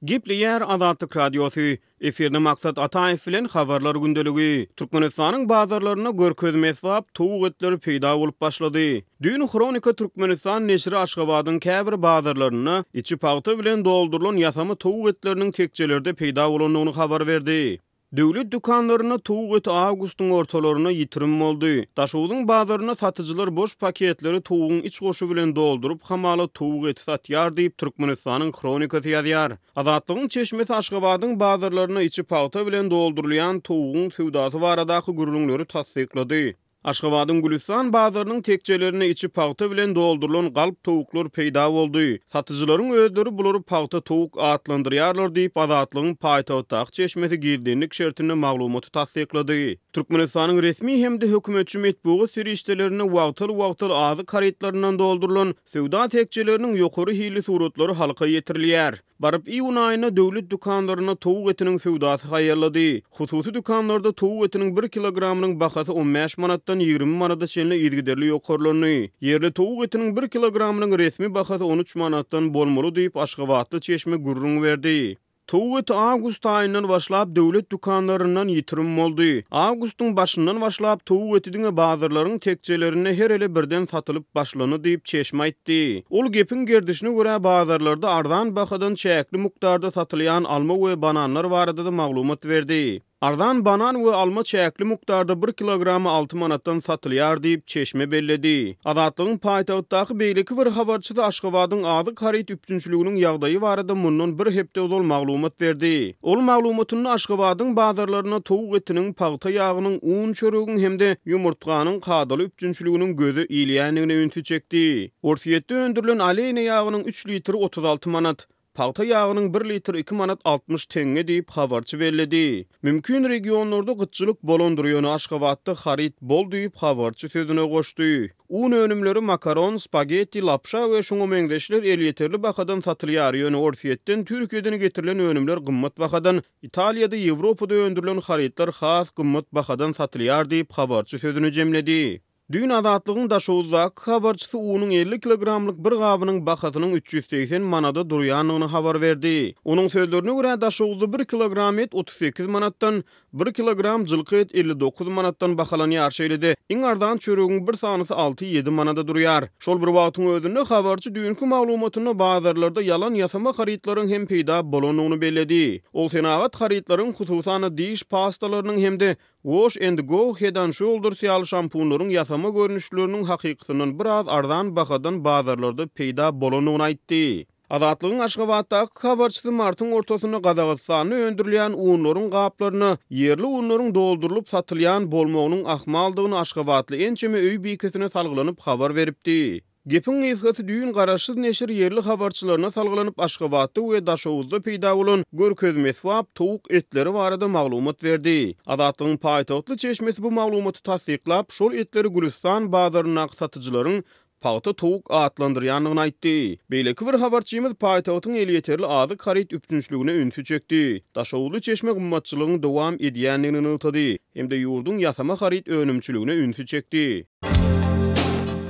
Gipleyer Azatlyk Radiosu efirde maksat Ataev bilen habarlar gündeligi. Türkmenistanyň bazarlaryna görkezme esbab towuk etleri peýda bolup başlady. Dün Kronika Türkmenistan neşri Aşgabatyň käbir bazarlaryna içi paýta bilen doldurulan ýasamy towuk etleriniň tekjelerde peýda bolandygyny habar berdi. Döwlet dükanlaryna towuk eti awgustyň ortalaryna ýitirim boldy. Daşowdyň bazaryna satyjylar boş paketleri towugyň iç goşu bilen doldurup hamaly towuk eti satýar diýip Türkmenistanyň Kronikasy ýazýar. Azatlygyň çeşmesi Aşgabatyň bazarlaryna içi paýta bilen doldurulýan towugyň sowdasy baradaky gürrüňleri tasdiklady. Aşgabatyň Gülistan bazarynyň tekjelerine içi paýta bilen doldurulan galp towuklar peýda boldy. Satyjylaryň özleri bulary paýta towuk atlandyrýarlar diýip Azatlygyň paýtagtdaky çeşmesi girdiňlik şertine maglumaty tasdiklady. Türkmenistanyň resmi hemde hökümetçi metbugy sirişdelerine wagtyl azy karetlarynyň doldurulan sowda tekjeleriniň ýokary hili suratlary halka ýetirilýär. Barıp iýun aýyna döwlet dükanlaryna towuk etiniň sowdasy haýarlady. Hususy dükanlarda towuk etiniň 1 kilogramynyň bahasy 15 manatdan 20 manata çenli ýergiderli ýokarlany. Ýerli towuk etiniň 1 kilogramynyň resmi bahasy 13 manatdan bolmaly diýip Aşgabatly çeşme gürrüň berdi. Towuk eti awgust aýyndan başlap döwlet dükanlaryndan ýitirim boldy. Awgustyň başyndan başlap towuk etidiňe bazarlaryň tekjelerine her ele birden satylyp başlany diýip çeşme aýtdy. Ol gepin gerdişine görä bazarlarda arzan bahadan çäkli mukdarda satylýan alma we bananlar barada da maglumat berdi. Ardan banan we alma çäkli mukdarda 1 kilogramy 6 manatdan satylýar diýip çeşme belledi. Azatlygyň paýtagtdaky beýleki bir habarçy da Aşgabatyň azy karet üpçünçiliginiň ýagdaýy barada mundan bir hepde ol maglumat berdi. Ol maglumatyny Aşgabatyň bazarlaryna towuk etiniň paýta ýagynyň un çöregiň hemde ýumurtganyň kadaly üpçünçiliginiň gözü iýilýändigine ünsü çekdi. Orsiýetde öndürilen aleyna ýagynyň 3 litr 36 manat, paýta ýagynyň 1 litr 2 manat 60 teňe diýip habarçy belledi. Mümkin regionlarda gytçylyk bolandyrýany Aşgabatda harit bol diýip habarçy sözüne goşdy. Un önümleri makaron, spagetti, lapşa we şoňa meňzeşler el ýeterli bahadan satylýar ýöne orfiýetden Türkiýeden getirilen önümler gymmat bahadan, Italiýada, Ýewropada öndürilen haritler has gymmat bahadan satylýar diýip habarçy sözüne jemledi. Dün Azatlygyň daşowuzdaky habarçysy unyň 50 kilogramlyk bir gabynyň bahasynyň 380 manada durýanyny habar berdi. Onuň sözlerine görä daşowuzda 1 kilogram et 38 manatdan, 1 kilogram jylky et 59 manatdan bahalanýar şeýlede. Iň ardan çöregiň bir sanysy 6-7 manada durýar. Şol bir wagtyň özünde habarçy dünkü maglumatyny bazarlarda yalan ýasama haritlaryň hem peýda bolanyny belledi. Ol senagat haritlaryň hususany diş pastalarynyň hemde Wash and Go Head and Shoulders ýaly şampunlaryň ýasama görnüşleriniň hakykatynyň biraz ardan bahadan bazarlarda peýda bolanyny aýtdy. Azatlygyň Aşgabatdaky habarçysy martyň ortasyna Gazagystanyň öndürilýän unlaryň gaplaryny yerli unlaryň doldurulyp satylýan bolmagynyň ahmaldygyny Aşgabatly ençeme öý beýkesine salgylanyp habar beripdi. Gepin ýyzgasy düýün garaşsyz neşir yerli habarçylaryna salgylanyp Aşgabatda we daşowuzda peýda bolan görkezme esbab towuk etleri barada maglumat berdi. Azatlygyň paýtagtly çeşmesi bu maglumaty tasdiklap, şol etleri Gülistan bazaryna satyjylaryň paýta towuk atlandyrýanlygyny aýtdy. Beýleki bir habarçymyz paýtagtyň el ýeterli azy karet üpçünçiligine ünsü çekdi. Daşowuzly çeşme gymmatçylygynyň dowam edýänligini ýytdy. Hemde ýurdun ýasama karet önümçiligine ünsü çekdi.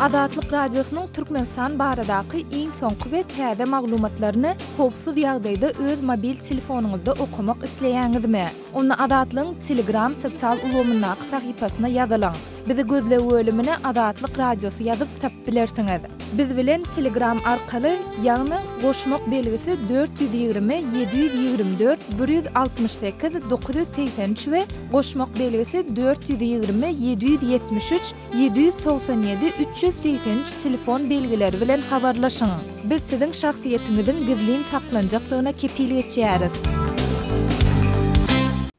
Azatlyk Radiosynyň Türkmenistan baradaky iň soňky we täze maglumatlaryny howpsuz ýagdaýda öz mobil telefonuňyzda okumak isleýäňizmi? Onu Azatlyň Telegram sosial ulgamynyň sahypasyna ýazylaň. Bizi gözle bölümine Azatlyk Radiosy ýazyp tapyp bilersiňiz. Biz bilen Telegram arkaly ýagny goşmak belgisi 420 724 168 983 we goşmak belgisi 420 773 797 383 telefon belgileri bilen habarlaşyň. Biz siziň şahsiýetiňizin gizlin saklanjakdygyna kepillik etýäris.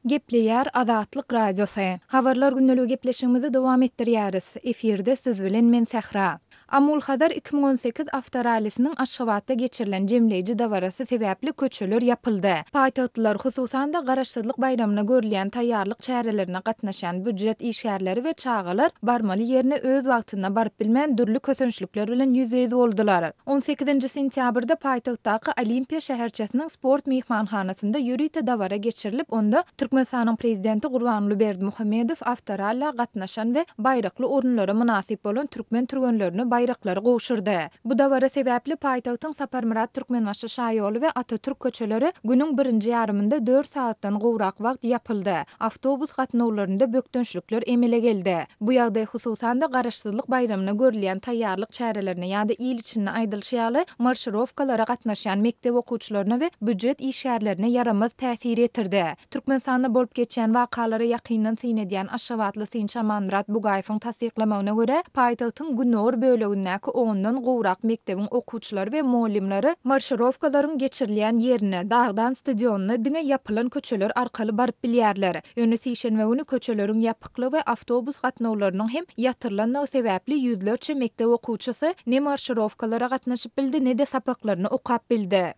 Gepleýär Azatlyk Radiosy. Habarlar günneligi gepleşigimizi dowam etdirýäris. Efirde siz bilen men Sahra. Amul Hadar 2018 avtoralysinin Aşgabatda geçirilen jemleýiji dawarasy sebäpli köçeler yapyldy. Paýtagtlylar hususan da garaşsyzlyk bayramyna görülýän taýýarlyk çärelerine gatnaşan büdjet işgärleri we çağalar barmaly ýerine öz wagtynda baryp bilmän dürli kösünçlikler bilen ýüzüýüz boldular. 18 sentýabrda paýtagtdaky Olimpiya şäherçesiniň sport mehmanhanasynda ýürüýte dawara geçirilip, onda Türkmenistanyň prezidenti Gurbanuly Berdimuhammedow avtoralla gatnaşan we baýrakly orunlara münasip bolan türkmen türgenlerini bayraqlary gowşurdy. Bu dawara sebäpli paýtagtyň Saparmurat Türkmenbaşy şaýoly we Atatürk köçeleri günüň birinji ýarymynda 4 saatdan gowrak wagt yapyldy. Awtobus gatnawlarynda bökdönçlükler emele geldi. Bu ýagdaý hususan da garaşsyzlyk bayramyna görülýän taýýarlyk çärelerine ýa-da il içinde aýdylşýaly marşrowkalara gatnaşan mekdep okuwçylaryna we büdjet işgärlerine yaramaz täsir etirdi. Türkmenistanda bolup geçen wakalary ýakyndan synedýän Aşgabatly Syn Şamanmurat Bugaýewiň tasdiklamagyna görä, paýtagtyň Günnur bölegindäki 10-dan gowrak mekdebiň okuwçylary we muallimleri marşrowkalaryň geçirilýän ýerine, dagdan stadionuna diňe yapylan köçeler arkaly baryp bilýärler. Ýöne şeýşenbe günü köçeleriň ýapykly we awtobus gatnawlarynyň hem ýatyrlanmagy sebäpli ýüzlerçe mekdep okuwçysy ne marşrowkalara gatnaşyp bildi, ne de sapaklaryny okap bildi.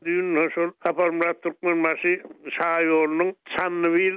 Şol Saparmurat Türkmenbaşy şaýolynyň Çanlybyl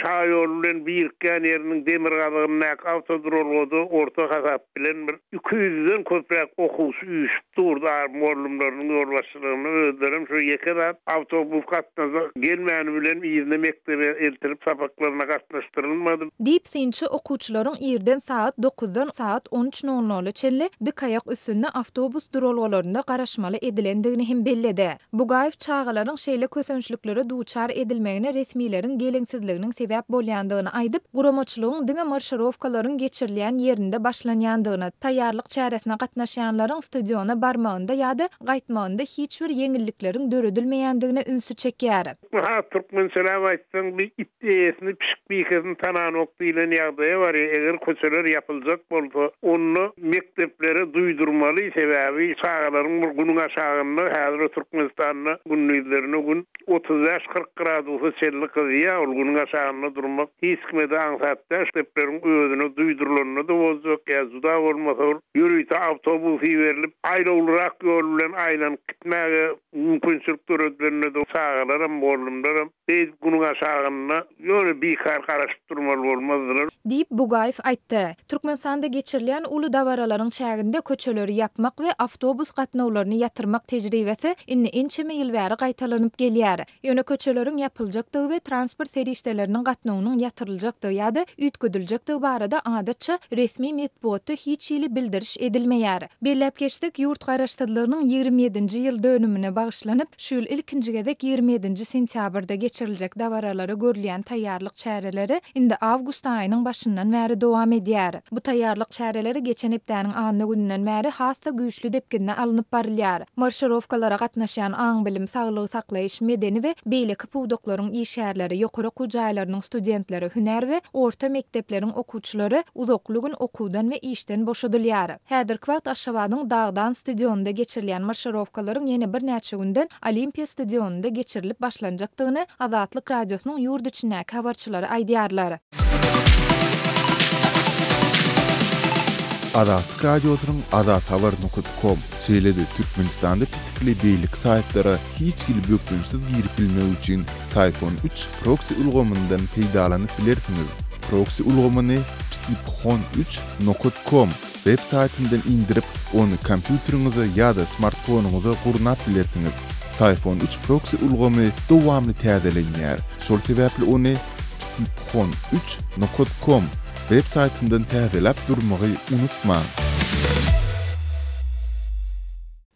şaýoly bilen birikýän ýeriniň demir galygyny awtodrolgoda orta hasap bilen bir 200-den köpräk okuwçy üýüşip durdy. Muallimleriň ýolbaşçylygyny özlerim şu ýeke awtobus gatnaşyp gelmäni bilen ýerine mektebe eltirip sapaklaryna gatnaşdyrylmady. Diýip synçy okuwçylaryň ýerden saat 9-dan saat 13:00 çenli dik aýak üstünde awtobus duralgalarynda garaşmaly edilendigini hem belledi. Bugaýew çağalaryň şeýle kösönçlüklere duçar edilmegine resmiýlerin geleňsizliginiň sebäp bolýandygyny aýdyp, guramaçylygyň diňe marşrowkalaryň geçirilýän ýerinde başlanýandygyny, taýýarlyk çäresine gatnaşýanlaryň stadiona barmagynda ýa-da gaýtmagynda hiç bir ýeňillikleriň döredilmeýändigine ünsü çekýär. Türkmen selam aýtsaň bir iddiýasyny pişik biýkezini tananyp bilen ýagdaýy bar. Eger köçeler ýapyljak bolsa, onu mekteplere duýdurmaly sebäbi çağalaryň bir günüň aşagyny häzir Türkmenistanyň günlüklerine gün 30-40 gradusy çellik ýa ol günüň aşagyny durmak hiç kimde aňsatda mektepleriň özüne duýdurulanyny da bozjak ýa-da bolmasa ýürüýte awtobusy berilip aýlawlyrak ýol bilen aýlanyp gitmäge mümkinçilik töredlerini de çağalaryň muallimlerim beýik günüň aşagyny ýöne bikar garaşyp durmaly bolmazdylar. Diýip Bugaýew aýtdy. Türkmenistanda geçirilýän uly dawaralaryň çäginde köçeleri yapmak we awtobus gatnawlaryny ýatyrmak tejribesi inni ençeme ýyl bäri gaýtalanyp gelýär. Ýöne köçeleriň yapyljakdygy we transport serişdeleriniň gatnawynyň ýatyryljakdygy ýa-da üýtgediljekdigi barada adatça resmi medeniýetde hiç ýyly bildiriş edilmeýär. Belläp geçdik ýurt garaşsyzlygynyň 27-nji ýyl dönümine bagşlanyp, şu ýyl ilkinji gezek 27-nji sentýabrda geçiriljek dawaralary görülýän taýýarlyk çäreleri indi awgust aýynyň başyndan bäri dowam edýär. Bu taýýarlyk çäreleri geçen hepdäniň anny günden bäri hassa güýçlü depginde alınıp barylýar. Marşrowkalara gatnaşan aň bilim, saglygy saklaýyş, medeni we beýleki puwdoklaryň işgärleri, ýokary okuw jaýlarynyň studentleri, hüner we orta mekdepleriň okuwçylary uzakly gün okuwdan we işden boşadylýar. Häzirki wagt Aşgabatyň dagdan stadionunda geçirilýän marşrowkalaryň ýene bir näçe günden Olimpiya stadionunda geçirilip başlanjakdygyny Azatlyk radiosynyň ýurt içindäki habarçylary aýdýarlar. Azatlyk radiosynyň azathabar.com şeýledi Türkmenistanda pitikli beýlik saýtlary hiç kili bökdünçsiz girip bilmek üçin Sayfon 3 proxy ulgamyndan peýdalanyp bilersiňiz. Proxy ulgamyny psipxon3.com web saýtyndan indirip onu kompýuteriňize ýa-da smartfonuňyza gurnap bilersiňiz. Sayfon 3 proxy ulgamy dowamly täzelenýär. Şol sebäpli onu psipxon3.com web saýtyndan täzelep durmagy unutmaň.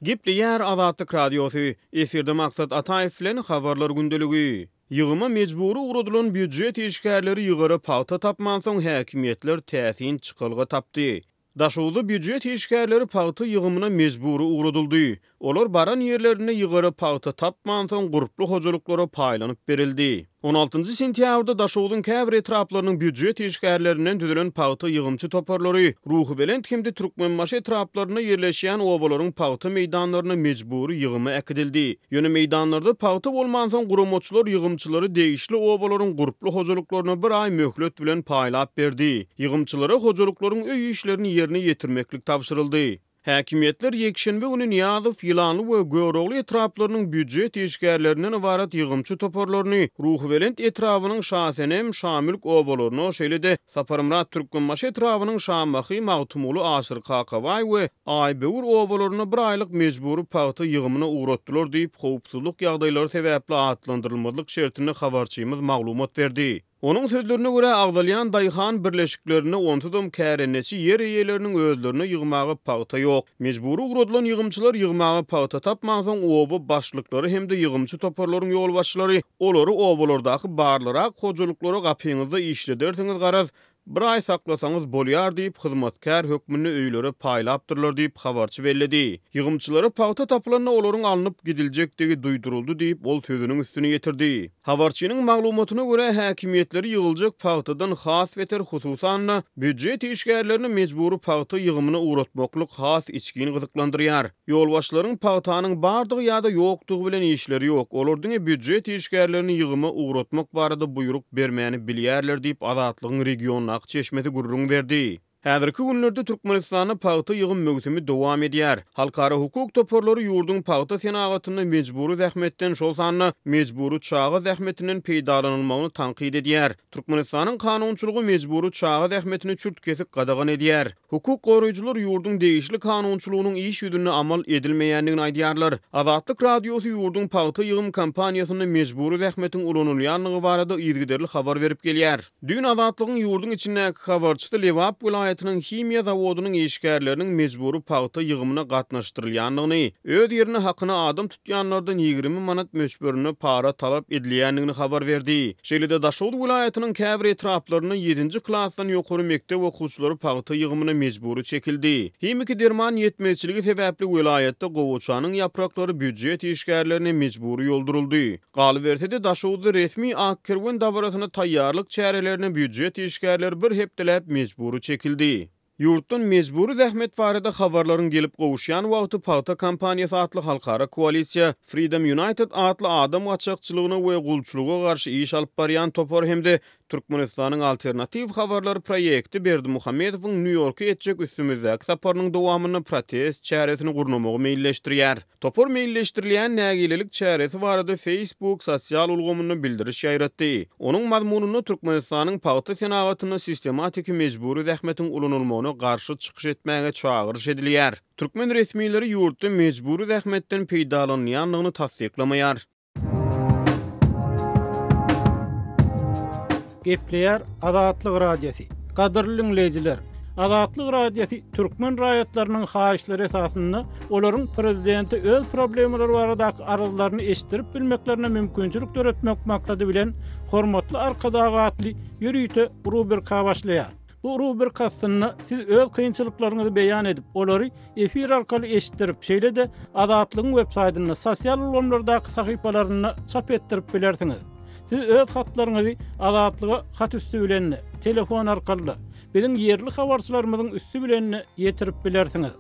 Gepleýär Azatlyk radiosy. Eferde maksat Ataýew bilen habarlar gündeligi. Ýygyma mejburi ugradylan büdjet işgärleri ýygara paýta tapman soň häkimetler täsin çykylgy tapdy. Daşowly büdjet işgärleri paýta ýygymyna mejburi ugradyldy. Olar baran ýerlerine ýygara paýta tapman soň guruply hojalyklara paýlanyp berildi. 16-njy sentýabrda Daşowlyň käbir etraplarynyň büdjet işgärlerinden düzülen paýta ýygymçy toparlary ruhy bilen hemde Türkmenbaşy etraplaryna ýerleşýän owalaryň paýta meýdanlaryna mejburi ýygymy äkidildi. Ýöne meýdanlarda paýta bolman soň guramaçylar ýygymçylary degişli owalaryň guruply hojalyklaryna bir aý möhlet bilen paýlap berdi. Ýygymçylara hojalyklaryň öý işlerini ýerine ýetirmeklik tapşyryldy. Häkimetler ýekşenbe günü Niýazow, Ýylanly we Göwrogly etraplarynyň büdjet işgärlerinden ibarat ýygymçy toparlaryny Ruhvelent etrawynyň şahenem şamilk owalaryny şeýle-de Saparmurat Türkmenbaşy etrawynyň Şamahy, Magtumuly, Aşyr Kakaway we Aýbewur owalaryny bir aýlyk mejburi paýta ýygymyna uğratdylar diýip howpsuzlyk ýagdaýlary sebäpli atlandyrylmadyk şertini habarçymyz maglumat berdi. Onun sözlerine göre Agdalyan Dayhan birleşiklerini ontudum kärennesi yer eýeleriniň özlerini ýygmagy pagta ýok. Mejburi ugradylan ýygymçylar ýygmagy pagta tapmagyň owa başlyklary hemde ýygymçy toparlaryň ýol başçylary olary owalardaky barlara hojalyklary gapyňyzda işledersiňiz garaz bir ay saklasaňyz bolýar diýip hyzmatkär hökmüni öýlere paýlapdyrlar diýip habarçy belledi. Ýygymçylary pagta tapylanyna olaryň alınıp gidiljektigi duýduruldy diýip ol sözüniň üstüne getirdi. Habarçynyň maglumatyna görä häkimetleri ýygyljak pagtadan has weter hususan büdjet işgärlerini mejburi pagta ýygymyna uğratmaklyk has içgini gyzyklandyrýar. Ýolbaşlaryň pagtanyň bardygy ýa-da ýokdugy bilen işleri ýok. Olardyň büdjet işgärlerini ýygyma uğratmak barada buyruk bermäni bilýärler diýip Azatlygyň regiony çeşmeti gurrun verdi. Häzirki günlerde Türkmenistanyň pagta ýygym mögsümi dowam edýär. Halkara hukuk toparlary ýurduň pagta senagatyny mejburi zähmetden şol sanly mejburi çağı zähmetiniň peýdalanylmagyny tanqid edýär. Türkmenistanyň kanunçylygy mejburi çağı zähmetini çürt kesip gadagan edýär. Hukuk goraýjylar ýurduň degişli kanunçylygynyň iş ýüzüne amal edilmeýändigini aýdýarlar. Azatlyk radiosy ýurduň pagta ýygym kampaniýasyny mejburi zähmetiň ulanylýanlygy barada ýygyderli habar berip gelýär. Dün Azatlygyň ýurduň içindäki habarçysy Lewap vilayatynyň himiýa zawodynyň işgärleriniň mejburi pagta ýygymyna gatnaşdyrylýanlygyny, öz ýerine hakyna adam tutýanlardan 20 manat möçberini para talap edilýändigini habar berdi. Şeýlede Daşoğlu vilayatynyň käbir etraplaryna 7-nji klassdan ýokary mektep okuwçylary pagta ýygymyna mejburi çekildi. Himiki derman ýetmezçiligi sebäpli vilayatda gowuçanyň ýapraklary büdjet işgärlerine mejburi ýolduruldy. Galy berse-de Daşoğlu resmi akkerwen dawrasyna taýýarlyk çärelerini büdjet işgärleri bir hepdelep mejburi çekildi. Yurtdan mejburi zähmet barada habarlaryň gelip gowuşýan wagty pagta kampaniýasy atly halkara koalisiýa Freedom United atly adam gaçakçylygyna we gulçuluga garşy iş alyp barýan topar hemde Türkmenistanyň alternativ habarlary proýekti Berdi Muhammedowyň New Yorka etjek üstümizdäki saparynyň dowamyny protest çäresini gurnamagy meýilleşdirýär. Topar meýilleşdirilýän nägilelik çäresi barada Facebook sosial ulgamyny bildiriş ýaýratdy. Onuň mazmunyny Türkmenistanyň pagta senagatyna sistematik mejburi zähmetiň ulanylmagyna garşy çykyş etmäge çagyryş edilýär. Türkmen resmiýetleri ýurtda mejburi zähmetden peýdalanýanlygyny tasdiklamaýar. Gepleýär Azatlyk radiosi. Gadyrly dinleýijiler, Azatlyk radiosi türkmen raýatlarynyň haýyşlary esasynda olaryň prezidenti öz problemleri baradaky arazylaryny eşitdirip bilmeklerine mümkinçilik töretmek maksady bilen hormatly arkadagy atly ýürüýte rubrika başlaýar. Bu rubrikasyny siz öz kynçylyklaryňyzy beýan edip, olary efir arkaly eşitdirip, şeýle-de Azatlygyň web-saýtyna, sosial ulgamlardaky sahypalaryna çap etdirip bilersiňiz. Siz öz hatlaryňyzy Azatlyga hat üstü bilen, telefon arkaly biziň ýerli habarçylarymyzyň üstü bilen ýetirip bilersiňiz.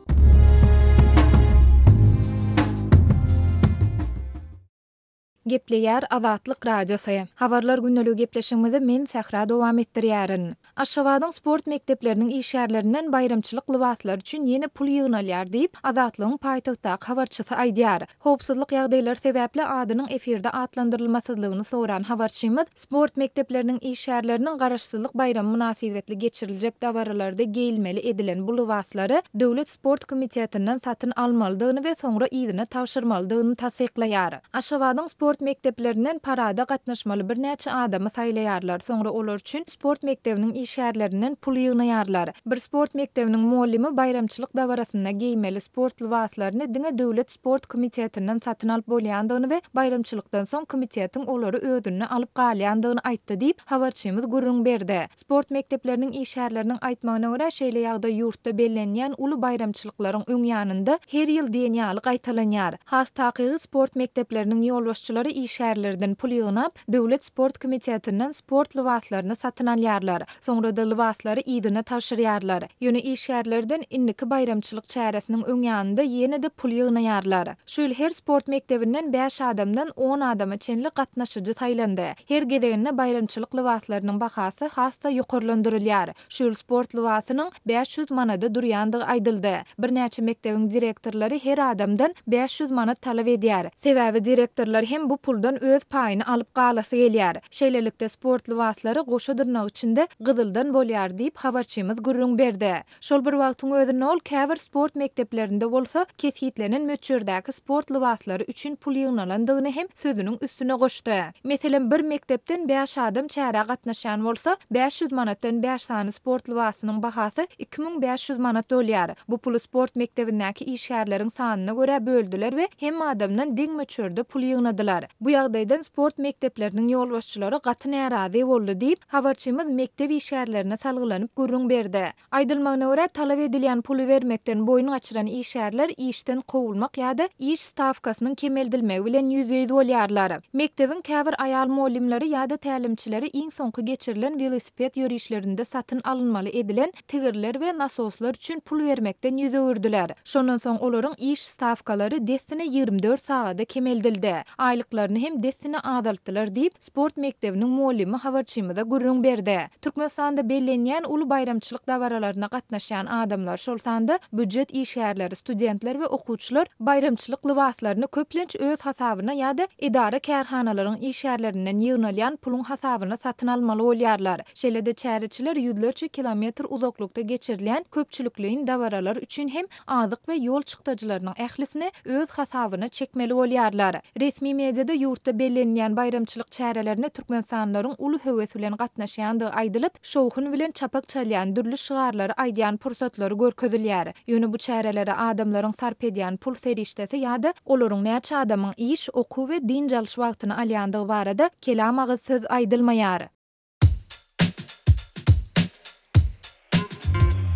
Gepleýär Azatlyk radiosy. Habarlar günnälik gepleşigimizi men Sahra dowam etdirýärin. Aşgabatyň sport mekdepleriniň işgärlerinden bayramçylyk libaslary üçin ýeni pul ýygnalýar diýip Azatlygyň paýtagtdaky habarçysy aýdýar. Howpsuzlyk ýagdaýlary sebäpli adynyň efirde atlandyrylmasydlygyny soran habarçymyz sport mekdepleriniň işgärleriniň garaşsyzlyk bayram münasibetli geçiriljek dawarlarda geýilmeli edilen bu libaslary Döwlet Sport Komitetinden satyn almalydygyny we soňra ýygyna tawşyrmalydygyny tasdiklaýar. Aşgabatyň sport mekdeplerinden parada gatnaşmaly bir näçe adamy saýlaýarlar. Soňra olar üçin sport mektebiniň işgärlerinden pul ýygnaýarlar. Bir sport mektebiniň muallimi bayramçylyk dawarasynda geýmeli sport libaslaryny diňe Döwlet Sport Komitetinden satyn alyp bolýandygyny we bayramçylykdan soň komitetiň olary ödünni alyp galýandygyny aýtdy diýip habarçymyz gurrun berdi. Sport mekdepleriniň işgärleriniň aýtmagyna görä şeýle ýagda ýurtda bellenýän uly bayramçylyklaryň öňýanynda her ýyl diýenýaly gaýtalanýar. Has takygy sport mektepleriniň ýolbaşçylary işgärlerden pul ýygnap, Döwlet Sport Komitetinden sport libaslaryny satyn alýarlar. Soňra da libaslary ýygyna tawşyrýarlar. Ýöne işgärlerden inniki bayramçylyk çäresiniň öňýanynda ýene-de pul ýygnaýarlar. Şol her sport mektebinden 5 adamdan 10 adama çenli gatnaşyjy taýlandy. Her gedegine bayramçylyk libaslarynyň bahasy hasta ýokarlandyrylýar. Şol sport libasynyň 500 manada durýandygy aýdyldy. Bir näçe mektebiň direktorlary her adamdan 500 manat talap edýär. Sebäbi direktorlar hem bu bu puldan öz paýyny alyp galasy gelýär. Şeýlelikde sport libaslary goşa dyrnak içinde gyzyldan bolýar diýip habarçymyz gurrun berdi. Şol bir wagtyň özünde ol käbir sport mekdeplerinde bolsa kethitlenen möçürdäki sport libaslary üçin pul ýygnalandygyny hem sözünüň üstüne goşdy. Meselem bir mektepden 5 adam çäre gatnaşan bolsa 500 manatdan 5 tane sport libasynyň bahasy 2500 manat bolýar. Bu pul sport mektebindäki işgärleriň sanyna görä böldüler we hem adamdan diň möçürde pul ýygnadylar. Bu ýagdaýdan sport mektepleriniň ýolbaşçylary gaty närazy boldy diýip habarçymyz mektep işgärlerine salgylanyp gurrun berdi. Aýdylmagyna görä talap edilýän puly bermekden boyun açyran işgärler işden kowulmak ýa-da iş stavkasynyň kemeldilmegi bilen ýüzüýüz bolýarlar. Mektebin käbir aýal muallimleri ýa-da tälimçileri iň soňky geçirilen velosiped ýörüşlerinde satyn alynmaly edilen tigirler we nasoslar üçin pul bermekden ýüzüýürdiler. Şondan soň olaryň iş stavkalary destine 24 sagada kemeldildi. Aýlyklaryny hem destine azaltdylar diýip sport mektebiniň muallimi habarçymyza gurrun berdi. Türkmenistanda bellenýän uly bayramçylyk dawaralaryna gatnaşan adamlar şol sanda büdjet işgärleri, studentler we okuwçylar bayramçylyk libaslaryny köplenç öz hasabyna ýa-da idara kärhanalaryň işgärlerinden ýygnalýan pulun hasabyna satyn almaly bolýarlar. Şeýlede çäreçiler ýüzlerçe kilometr uzaklykda geçirilýän köpçülikliň dawaralar üçin hem azyk we ýol çykdaجylarynyň ählisini öz hasabyna çekmeli bolýarlar. Resmi mediada ýurtda bellenýän bayramçylyk çärelerini türkmensanlaryň uly höwes bilen gatnaşýandygy aýdylyp, şowhun bilen çapak çalýan dürli şygarlary aýdýan pursatlary görkezilýär. Ýöne bu çärelere adamlaryň sarp edýän pul serişdesi ýa-da olaryň näçe adamyň iş, okuw we din jalyş wagtyny alýandygy barada kelam agyz söz aýdylmaýar.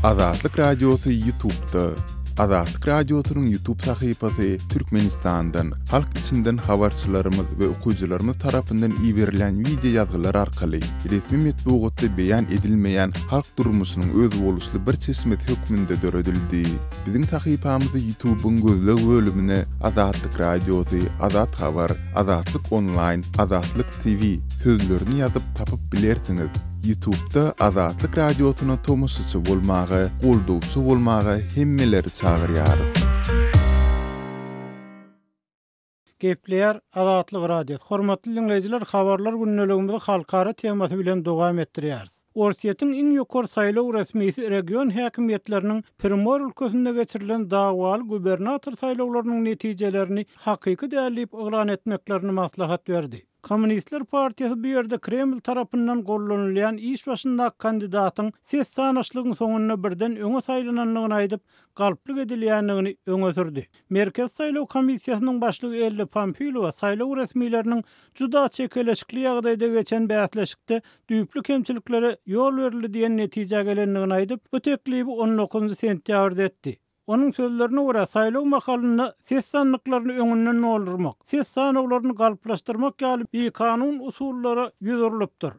Azatlyk Radiosu YouTube'da. Azatlyk Radiosunyň YouTube sahypasy Türkmenistandan, halk içinden habarçylarymyz we okuwçylarymyz tarapyndan iýerilen video ýazgylar arkaly resmi metbuatda beýan edilmeýän halk durmuşynyň öz boluşly bir çeşmet hökmünde döredildi. Biziň sahypamyzy YouTube'un gözleg bölümine Azatlyk Radiosu, Azat Habar, Azatlyk Online, Azatlyk TV sözlerini ýazyp tapyp bilersiňiz. YouTube'da Azatlyk Radiosuny tomoşaçy bolmagy, goldowçy bolmagy hemmeleri çagyrýarys. Gepleýär Azatlyk Radiosu. Hormatly dinleýijiler, habarlar günneligimizi halkara temasy bilen dowam etdirýär. Ortiýetiň iň ýokary saýlaw resmisi region häkimetleriniň Primor ülkesinde geçirilen dawaly gubernator saýlawlarynyň netijelerini hakyky däliýip oglan etmeklerini maslahat berdi. Komünistler Partiyası bu ýerde Kreml tarapyndan gollanylýan iş başyndaky kandidatyň ses sanaşlygyň soňuna birden öňe saýlananlygyny aýdyp, galplyk edilýänligini öňe sürdi. Merkez saýlaw komissiýasynyň başlygy Elli Pamfilowa saýlaw resmileriniň juda çekeleşikli ýagdaýda geçen bäsleşikde düýpli kemçiliklere ýol berildi diýen netije gelenligini aýdyp, bu teklibi 19 sentýabrda etdi. Onun sözlerine göre saýlaw makalyny ses sanlyklaryny öňünden oldurmak, ses sanawlaryny galplaşdyrmak ýaly bir kanun usullary ýüzürilipdir.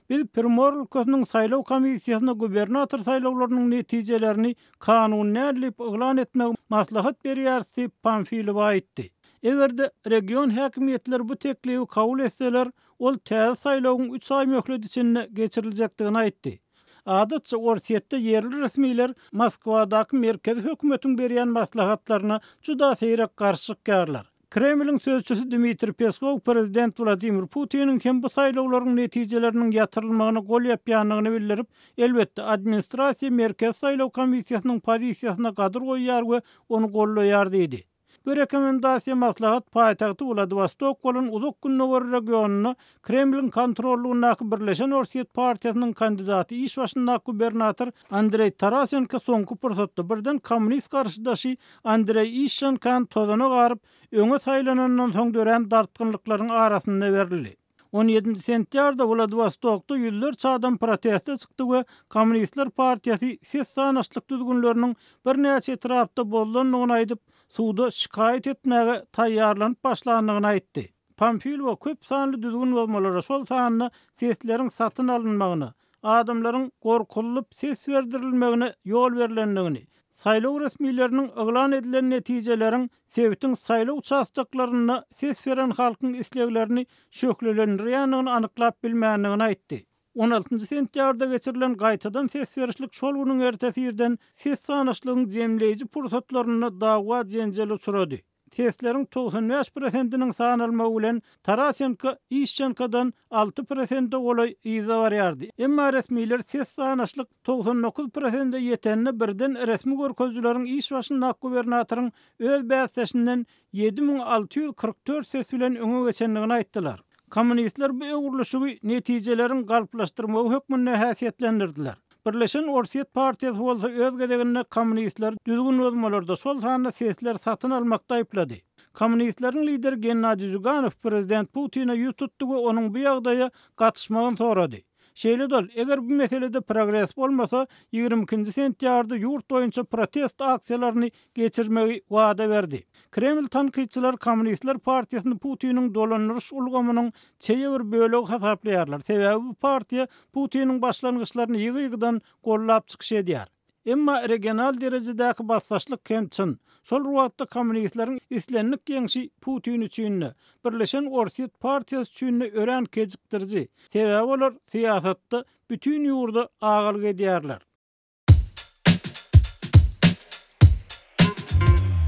Biz Primor ülkesiniň saýlaw komissiýasyna gubernator saýlawlarynyň netijelerini kanun nädilip oglan etmek maslahat berýär diýip Pamfilow aýtdy. Egerde region häkimetleri bu teklibi kabul etseler, ol täze saýlawyň 3 ay möhlet içinde geçiriljekdigini aýtdy. Adatça ortiýetde yerli resmiler Moskwadaky merkez hökümetiň berýän maslahatlaryna juda seýrek garşylyk garlar. Kremlin sözçüsü Dmitri Peskov prezident Vladimir Putinin hem bu saýlawlaryň netijeleriniň ýatyrylmagyna gol ýapýanlygyny bildirip, elbetde administrasiýa merkez saýlaw komissiýasynyň pozisiýasyna gadyr goýýar we onu gollaýar diýdi. Bu rekomendasiýa maslahat paýtagty Vladivostok bolan uzak Günnowar regionuny Kremlin kontrollugynaky Birleşen Ortiýet Partiýasynyň kandidaty iş başyndaky gubernator Andrey Tarasenko soňky pursatda birden kommunist garşydaşy Andrey Ishchenkan tozana garyp öňe saýlanandan soň dören dartgynlyklaryň arasynda berildi. 17 sentýarda Vladivostokda ýüzlerçe adam proteste çykdy we Kommunistler Partiýasy ses sanaşlyk düzgünleriniň bir näçe etrapda bolanyny aýdyp, suwda şikayet etmäge taýýarlanyp başlandygyny aýtdy. Pamfilow köp sanly düzgün bolmalara şol sanly sesleriň satyn alynmagyny, adamlaryň gorkulyp ses berdirilmegine ýol berilendigini, saýlaw resmileriniň oglan edilen netijelerin Sevitiň saýlaw çastaklaryna ses beren halkyň isleglerini şöklendirýändigini anyklap bilmänligini aýtdy. 16 sentýarda geçirilen gaýtadan ses berişlik şol güniň ertesi ýerden ses sanaşlygyň jemleýiji pursatlaryna dawa jenjeli surady. seslerin 95%'iniň sanalmagy bilen Tarasenko Işchenkodan 6% golay iza barýardy. Emma resmiler ses sanaşlyk 99% ýetenini birden resmi görkezleriň iş başynda gubernatoryň öz bäsesinden 7644 ses bilen öňe geçendigini aýtdylar. Kommunistler bu öwrülüşi netijelerin galplaşdyrmagy hökmünde häsiýetlendirdiler. Birleşen Orsiýet Partiýasy bolsa öz gedeginde kommunistler düzgün bolmalarda şol sanda sesler satyn almakda aýplady. Kommunistleriň lideri Gennady Zyganow prezident Putin'e ýüz tutdugy onuň bu ýagdaýa gatnaşmagyny sorady. Şeýle eger bu meselede progress bolmasa 22 sentýarda ýurt boýunça protest aksiýalaryny geçirmegi wada berdi. Kreml tanqidçiler Kommunistler Partiýasyny Putiniň dolanýaryş ulgamynyň çeýe bir bölegi hasaplaýarlar. Sebäbi bu partiýa Putiniň başlangyçlaryny ýygy-ýygydan gollap çykyş edýär. Emma regional derejedäki bassaşlyk kemçin. Şol ruwatda kommunistleriň islenlik geňşi Putin üçin Birleşen Orsiýet Partiýasy üçin ören kejikdirji. Sebäbi olar siýasatda bütün ýurda agalyk edýärler.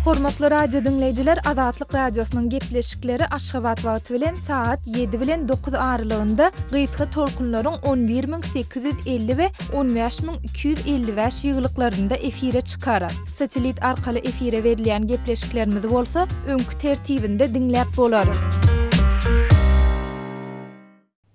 Hormatly radio dinleyijiler, Azatlyk radiosynyň gepleşikleri Aşgabat wagty bilen saat 7 bilen 9 aralygynda gysga tolkunlaryň 11850 we 15255 ýyglyklarynda efire çykarar. Satelit arkaly efire berilýän gepleşiklerimiz bolsa, öňkü tertibinde dinläp bolar.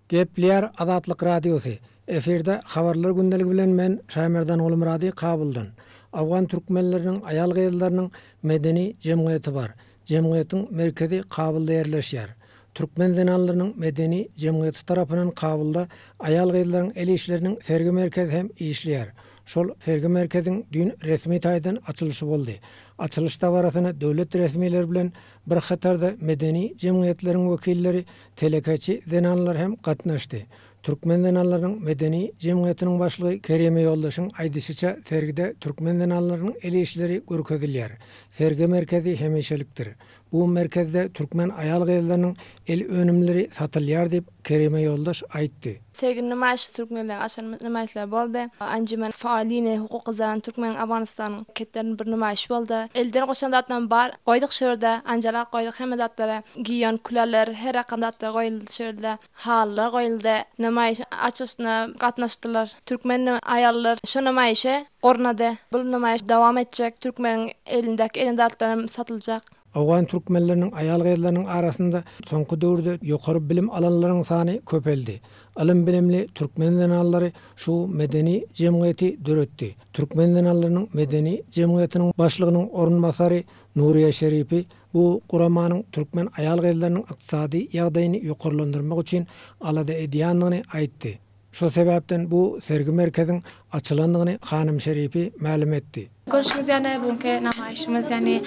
Gepler Azatlyk radiosy. Eferde habarlar gündeligi bilen men Şamerdan Olumrady kabuldan. Awgan türkmenleriniň aýal gyýylarynyň medeni jemgyýeti bar. Jemgyýetiň merkezi Kabulda ýerleşýär. Türkmen zanallarynyň medeni jemgyýeti tarapyndan Kabulda aýal gyýylaryň el işleriniň sergi merkezi hem işleýär. Şol sergi merkeziň dün resmi taýdan açylyşy boldy. Açylışda barasyna döwlet resmileri bilen bir hatarda medeni jemgyýetleriň wekilleri, telekäçi zanallar hem gatnaşdy. Türkmen zanallarının medeni jemgyýetiniň başlygy Kereme Ýoldaşyň aýdyşyça sergide Türkmen zanallarının el işleri görkezilýär. Sergi merkezi hemişelikdir. Bu merkezde Türkmen aýal gyýylarynyň el önümleri satylýar diýip Kereme Ýoldaş aýtdy. Sergi namaýyş türkmenler aşan namaýyşlar boldy. Anjuman faaliýine hukuky zaran Türkmen Awganystanyň ketlerini bir namaýyş boldy. Elden goşan zatdan bar, goýdyk şeýerde anjalak goýdyk hemme zatlara giýýän kulerler her akandatlar goýuldy şeýerde. Hallar goýuldy. Namaýyş açyşyna gatnaşdylar. Türkmen aýallar şu namaýyşe gornady. Bu namaýyş dawam etjek. Türkmeniň elindäki elendatlar satyljak. Awgan türkmenleriniň aýal gyýylarynyň arasynda soňky döwürde ýokary bilim alanlaryň sany köpeldi. Alym bilimli türkmen zanallary şu medeni jemgyýeti döretdi. Türkmen zanallarynyň medeni jemgyýetiniň başlygynyň orunbasary Nuriýe Şeripi bu guramanyň türkmen aýal gyýylarynyň ykdysady ýagdaýyny ýokarlandyrmak üçin alada edýändigini aýtdy. Şu sebäpden bu sergi merkeziň açylandygyny Hanym Şeripi ma'lum etdi. Görüşümüz yani bugünkü namaýyşymyz yani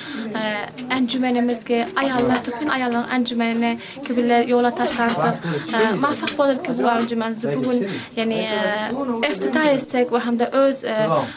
enjümenimizge ayallar Türkmen ayalların enjümenine kibiler yola taşlardık. Mafak bolar ki bu enjümenimizi bugün yani iftitah etsek we hem de öz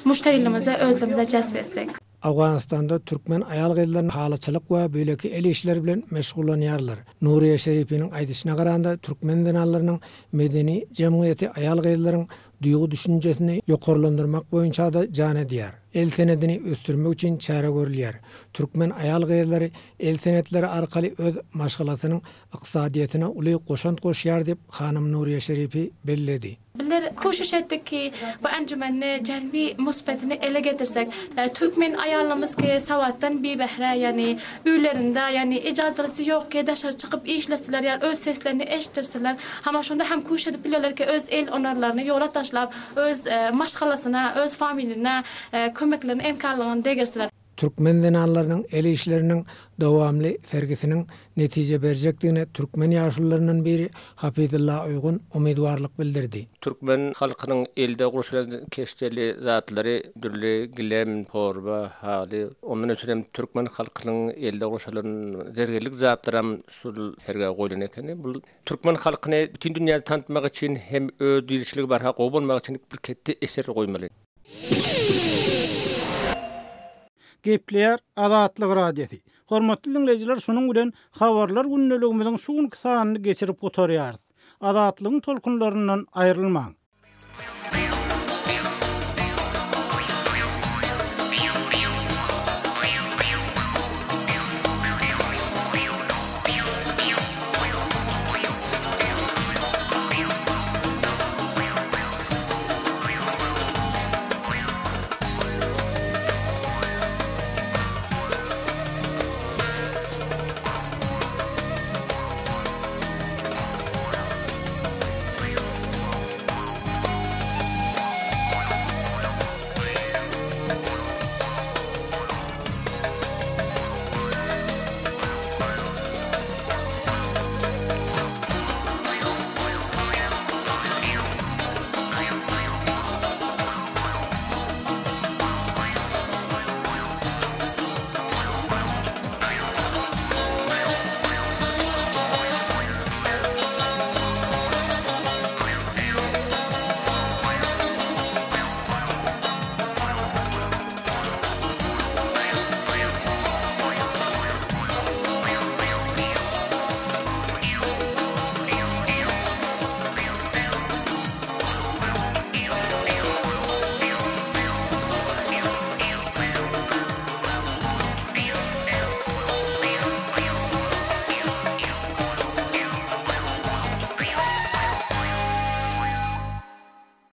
müşterilerimize özlemimize cezb etsek. Awganystanda türkmen aýal gyýylarynyň halaçylyk we böleki el işleri bilen meşgullanýarlar. Nuriýe Şeripiniň aýdyşyna garanda türkmen zanallarynyň medeni jemgyýeti aýal gyýylarynyň duýgu düşünjesini ýokarlandyrmak boýunça da jan edýär. El senedini östürmek üçin çäre görülýär. Türkmen aýal gyýylary el senetleri arkaly öz maşgalatynyň ykdysadyýetyne uly goşant goşýar diýip Hanym Nuriýe Şeripi belledi. Bizler koşuş etdik ki bu enjümenni celbi musbetini ele getirsek. Türkmen ayarlamızki savattan bir behre yani üylerinde yani icazlısı yok ki dışarı çıkıp işleseler yani öz seslerini eşitirseler. Ama şunda hem koşuş edip biliyorlar ki öz el onarlarını yola taşlap öz maşgalasına, öz familine kömeklerini imkanlarını degirseler. Türkmen zanallarının el işlerinin dowamly sergisinin netije berjekdigine türkmen ýaşullarynyň biri Hafizullah Uygun umidwarlyk bildirdi. Türkmen halkynyň elde gurşulan keşdeli zatlary dürli gilem, torba, hali. Ondan ötürem türkmen halkynyň elde gurşulan zergerlik zatlaram şol serge goýulan ekeni. Bu türkmen halkyny bütün dünýäde tanıtmak üçin hem öz dirçiligi barha goýulmak üçin bir ketdi eser goýmaly. Gepler Azatlyk radiosy. Hormatly dinleyijiler, şonuň bilen habarlar gündeligimiziň şu sanyny geçirip gotarýar. Azatlygyň tolkunlaryndan aýrylmaň.